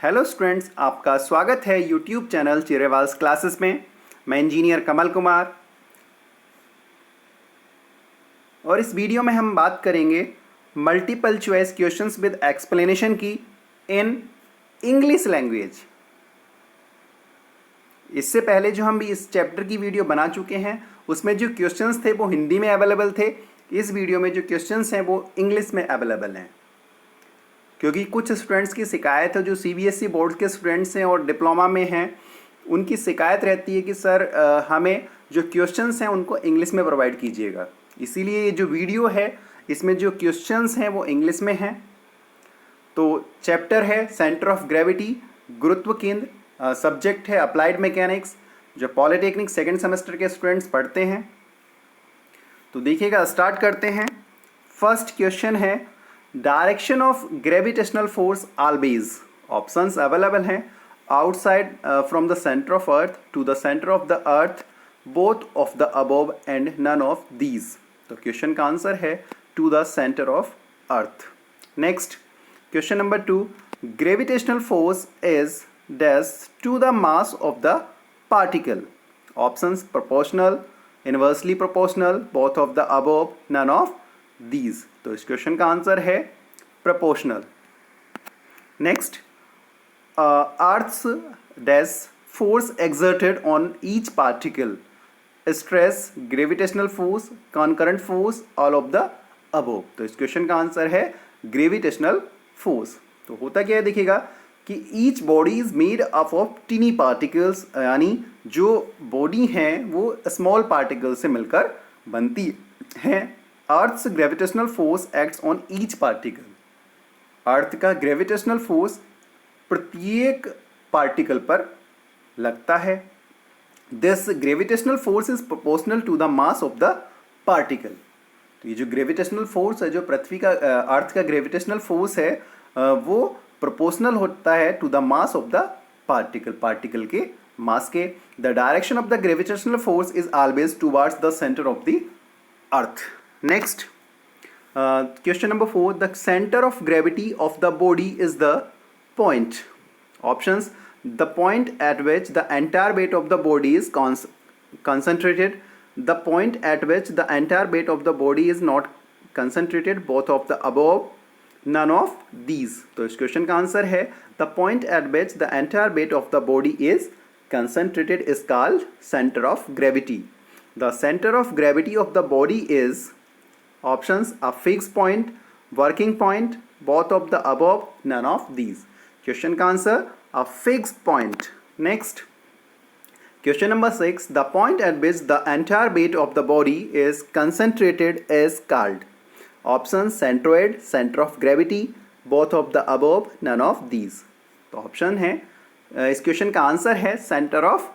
Hello students, आपका स्वागत है यूट्यूब चैनल चिरेवाल्स क्लासेस में। मैं इंजीनियर कमल कुमार और इस वीडियो में हम बात करेंगे multiple choice questions with explanation की इन इंग्लिश लैंग्वेज। इससे पहले जो हम भी इस चैप्टर की वीडियो बना चुके हैं उसमें जो क्वेश्चंस थे वो हिंदी में अवेलेबल थे। इस वीडियो में जो क्वेश्चंस हैं वो इंग्लिश में अवेलेबल हैं, क्योंकि कुछ स्टूडेंट्स की शिकायत है जो सीबीएसई बोर्ड के स्टूडेंट्स हैं और डिप्लोमा में हैं, उनकी शिकायत रहती है कि सर हमें जो क्वेश्चंस हैं उनको इंग्लिश में प्रोवाइड कीजिएगा। इसीलिए ये जो वीडियो है इसमें जो क्वेश्चंस हैं वो इंग्लिश में हैं। तो चैप्टर है सेंटर ऑफ ग्रेविटी, गुरुत्व केंद्र। सब्जेक्ट है अप्लाइड मैकेनिक्स, जो पॉलिटेक्निक सेकेंड सेमेस्टर के स्टूडेंट्स पढ़ते हैं। तो देखिएगा, स्टार्ट करते हैं। फर्स्ट क्वेश्चन है direction of gravitational force always. Options available हैं outside from the centre of earth to the centre of the earth, both of the above and none of these. तो question का answer है to the centre of earth. Next question number 2, gravitational force is dash to the mass of the particle. Options proportional, inversely proportional, both of the above, none of these. तो इस question का answer है proportional. Next, earth's dash force exerted on each particle, stress, gravitational force, concurrent force, all of the above. तो इस question का answer है gravitational force. तो होता क्या है, देखिएगा कि each body is made up of टिनी particles, यानी जो बॉडी हैं वो स्मॉल पार्टिकल से मिलकर बनती हैं। Earth's gravitational force acts on each particle. Earth का ग्रेविटेशनल फोर्स प्रत्येक पार्टिकल पर लगता है। This gravitational force is proportional to the mass of the particle. तो ये जो ग्रेविटेशनल फोर्स है, जो पृथ्वी का अर्थ का ग्रेविटेशनल फोर्स है, वो प्रोपोर्शनल होता है to the mass of the particle, particle के मास के। The direction of the gravitational force is always towards the centre of the earth. Next, question number 4, the center of gravity of the body is the point. Options: the point at which the entire weight of the body is concentrated, the point at which the entire weight of the body is not concentrated, both of the above, none of these. तो इस question का answer है the point at which the entire weight of the body is concentrated is called center of gravity. The center of gravity of the body is options: a fixed point, working point, both of the above, none of these. Question का answer a fixed point. Next, question number 6, the point at which the entire weight of the body is concentrated is called. Options: centroid, center of gravity, both of the above, none of these. तो option है, इस question का answer है centre of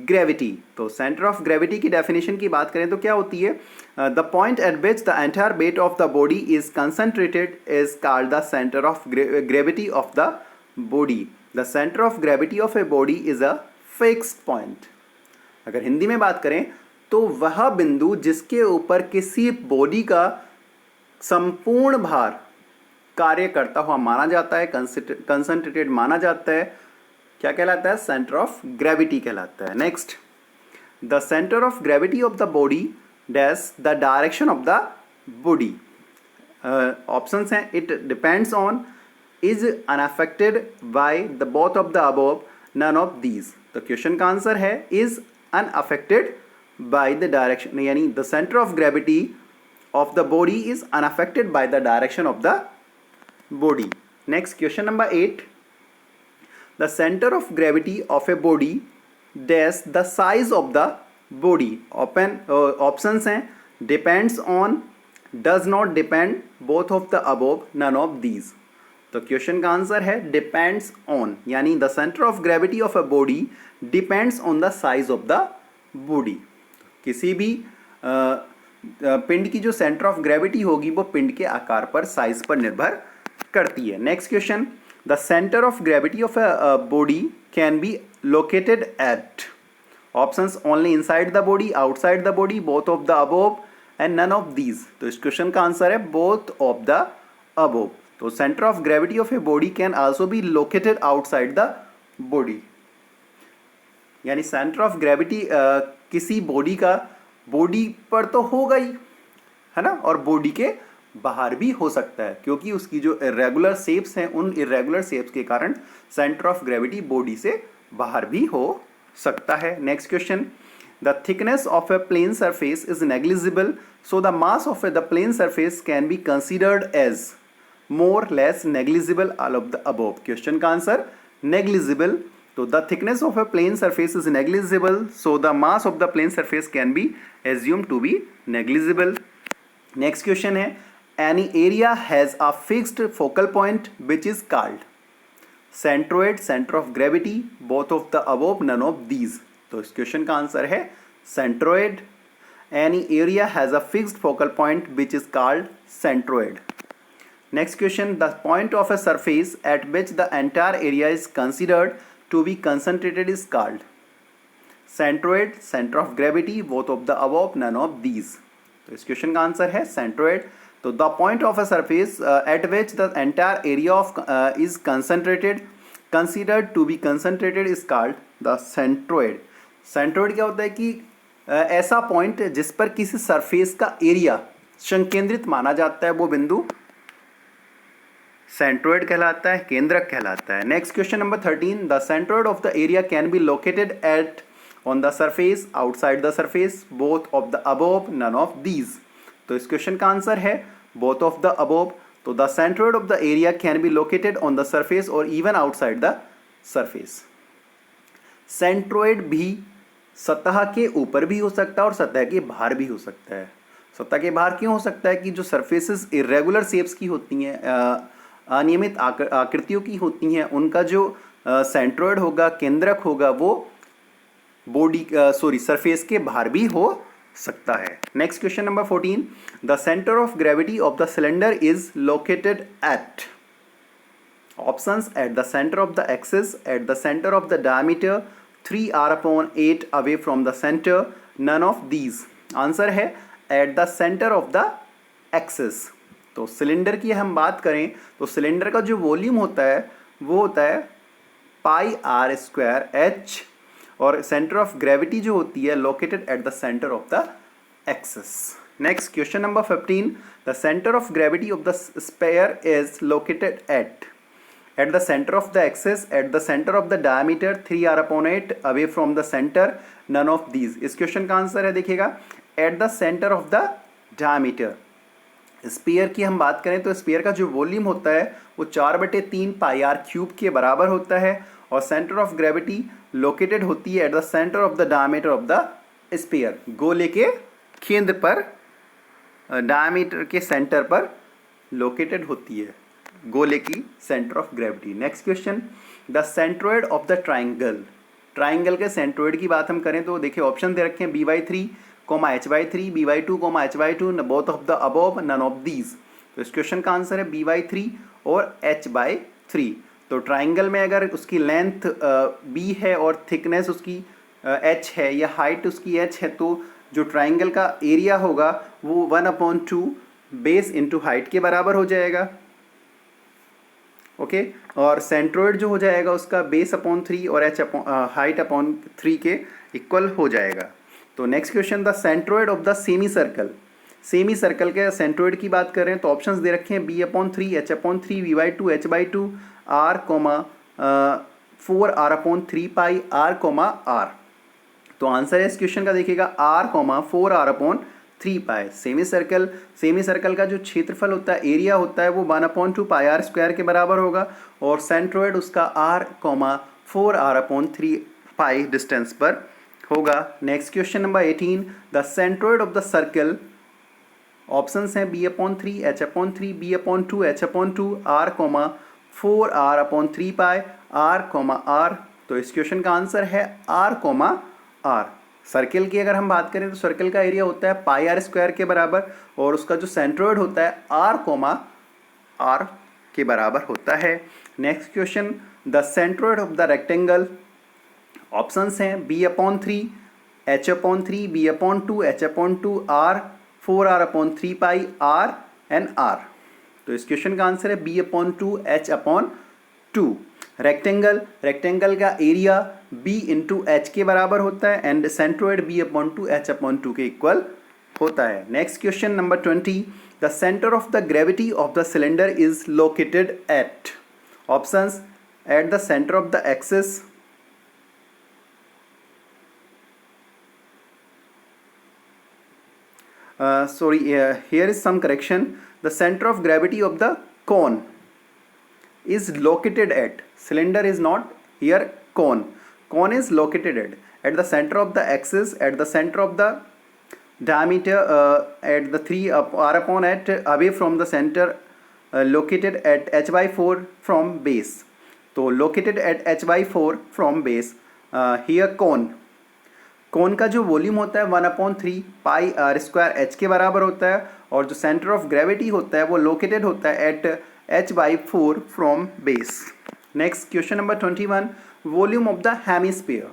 gravity. तो centre of gravity की definition की बात करें तो क्या होती है? The point eight which the entire weight of the body is concentrated is called the centre of gravity of the body. The centre of gravity of a body is a fixed point. अगर हिंदी में बात करें तो वह बिंदु जिसके ऊपर किसी बॉडी का संपूर्ण भार कार्य करता हुआ माना जाता है, कंसंट्रेटेड माना जाता है, क्या कहलाता है? सेंटर ऑफ ग्रेविटी कहलाता है। Next, the centre of gravity of the body dash the direction of the body. Options हैं it depends on, is unaffected by the both of the above, none of these. तो question का answer है is unaffected by the direction, यानी the centre of gravity of the body is unaffected by the direction of the body. Next question number 8, the center of gravity of a body dash the size of the body. Options हैं depends on, does not depend, both of the above, none of these. तो question का answer है depends on, यानी the center of gravity of a body depends on the size of the body. किसी भी पिंड की जो सेंटर ऑफ ग्रेविटी होगी वो पिंड के आकार पर, साइज पर निर्भर करती है। Next question, the center of gravity of a body can be located at. Options: only inside the body, outside the body, both of the above, and none of these. तो इस क्वेश्चन का answer है both of the above. तो centre of gravity of a body can also be located outside the body, यानी centre of gravity किसी body का body पर तो होगा ही, है ना, और बॉडी के बाहर भी हो सकता है, क्योंकि उसकी जो इरेगुलर शेप्स हैं उन इरेगुलर शेप्स के कारण सेंटर ऑफ ग्रेविटी बॉडी से बाहर भी हो सकता है। Next question, the thickness of a plane surface is negligible, so the mass of the plane surface can be considered as more less negligible, all of the above. Question का answer negligible, तो the thickness of a plane surface is negligible, so the mass of the plane surface can be assumed to be negligible. Next question है, any area has a fixed focal point which is called centroid, center of gravity, both of the above, none of these। तो इस question का answer है centroid। any area has a fixed focal point which is called centroid। next question, the point of a surface at which the entire area is considered to be concentrated is called centroid, center of gravity, both of the above, none of these। तो इस question का answer है centroid। तो the point of a surface at which the entire area of is concentrated considered to be concentrated is called the centroid. Centroid क्या होता है कि ऐसा पॉइंट जिस पर किसी सरफेस का एरिया संकेंद्रित माना जाता है, वो बिंदु सेंट्रोइड कहलाता है, केंद्रक कहलाता है। Next question number 13, the centroid of the area can be located at on the surface, outside the surface, both of the above, none of these. तो इस क्वेश्चन का आंसर है both of the above। तो the centroid of the area can be located on the surface or even outside the surface। Centroid भी सतह के ऊपर भी हो सकता है और सतह के बाहर भी हो सकता है। सतह के बाहर क्यों हो सकता है कि जो सरफेसेस इरेगुलर शेप्स की होती हैं, अनियमित आकृतियों की होती हैं, उनका जो सेंट्रोइड होगा, केंद्रक होगा, वो बॉडी सरफेस के बाहर भी हो सकता है। Next question number 14, the centre of gravity of the cylinder is located at options at the centre of the axis, at the centre of the diameter, 3r/8 away from the centre, none of these. Answer है at the centre of the axis. तो cylinder की हम बात करें तो cylinder का जो volume होता है वो होता है πr²h, और सेंटर ऑफ ग्रेविटी जो होती है located at the centre of the axis. Next question number 15, the centre of gravity of the sphere is located at the centre of the axis, at the centre of the diameter, 3r/8 away from the centre, none of these. इस question का answer है, देखिएगा, at the centre of the diameter. Sphere की हम बात करें तो sphere का जो वॉल्यूम होता है वो 4/3 πr³ के बराबर होता है, और सेंटर ऑफ ग्रेविटी लोकेटेड होती है at the centre of the diameter of the sphere, गोले के केंद्र पर, डायमीटर के सेंटर पर लोकेटेड होती है गोले की centre of gravity. Next question, the centroid of the triangle. Triangle के सेंट्रोइड की बात हम करें तो देखिए ऑप्शन दे रखे हैं by3, h/3, by2, h/2, both of the above, none of these. तो इस क्वेश्चन का आंसर है by3 और h/3। तो ट्राइंगल में अगर उसकी लेंथ b है और थिकनेस उसकी h है या हाइट उसकी h है, तो जो ट्राइंगल का एरिया होगा वो 1/2 बेस इंटू हाइट के बराबर हो जाएगा। ओके, और सेंट्रोइड जो हो जाएगा उसका बेस अपॉन 3 और h हाइट अपॉन 3 के इक्वल हो जाएगा। तो next question, the centroid of the semi circle. Semi circle के सेंट्रोइड की बात करें तो ऑप्शंस दे रखे हैं b/3, h/3, v/2, h/2, r, 4r/3 पाई r, r। तो आंसर है इस क्वेश्चन का देखिएगा r, 4r/3 पाई। सेमी सर्कल का जो क्षेत्रफल होता है, एरिया होता है, वो 1/2 πr² के बराबर होगा, और सेंट्रोइड उसका r, 4r/3 पाई डिस्टेंस पर होगा। Next question number 18, the centroid of the circle. Options हैं b/3, h/3, b/2, h/2, r, 4r/3 पाई r, r। तो इस क्वेश्चन का आंसर है r, r। सर्कल की अगर हम बात करें तो सर्कल का एरिया होता है πr² के बराबर, और उसका जो सेंट्रोइड होता है r, r के बराबर होता है। Next question, the centroid of the rectangle. Options हैं b/3, h/3, b/2, h/2, r, 4r/3 pi r and r। तो इस क्वेश्चन का आंसर है B/2 H/2। रेक्टेंगल का एरिया B/H के बराबर होता है एंड सेंट्रोइड B/2 H/2 के इक्वल होता है। Next question number 20, the centre of the gravity of the cylinder is located at. Options, at the centre of the axis, here is some correction. The center of gravity of the cone is located at, cylinder is not here, cone is located at the center of the axis, at the center of the diameter, at the 3 r/at away from the center, located at h/4 from base. तो located at h/4 from base, here कोन का जो volume होता है 1/3 पाई r² h के बराबर होता है और जो सेंटर ऑफ ग्रेविटी होता है वो लोकेटेड होता है at h/4 from base. Next question number 21, volume of the hemisphere.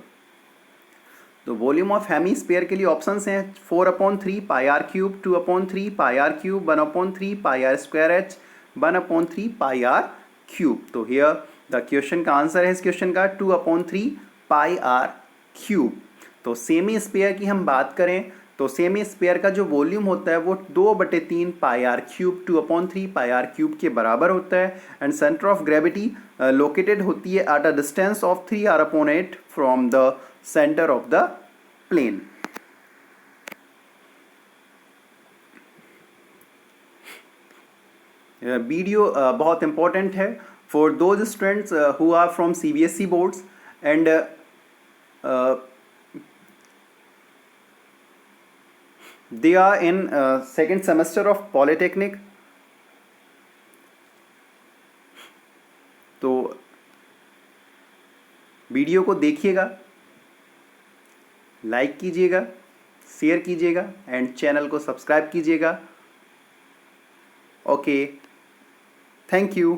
तो वॉल्यूम ऑफ हेमीस्फीयर के लिए ऑप्शंस हैं 4/3 पाई r³, 2/3 पाई r³, 1/3 पाई r² h, 1/3 पाई r³। तो हियर द क्वेश्चन का आंसर है इस क्वेश्चन का 2/3 पाई r³। तो सेमी स्फीयर की हम बात करें तो सेमी स्फीयर का जो वॉल्यूम होता है वो 2/3 पाई r³, 2/3 पाई r³ के बराबर होता है and centre of gravity located होती है at a distance of 3r/8 from the centre of the plane. Video बहुत इंपॉर्टेंट है for those students who are from CBSE boards and they are in second semester of polytechnic। तो video को देखिएगा, like कीजिएगा, share कीजिएगा and channel को subscribe कीजिएगा। Okay, thank you.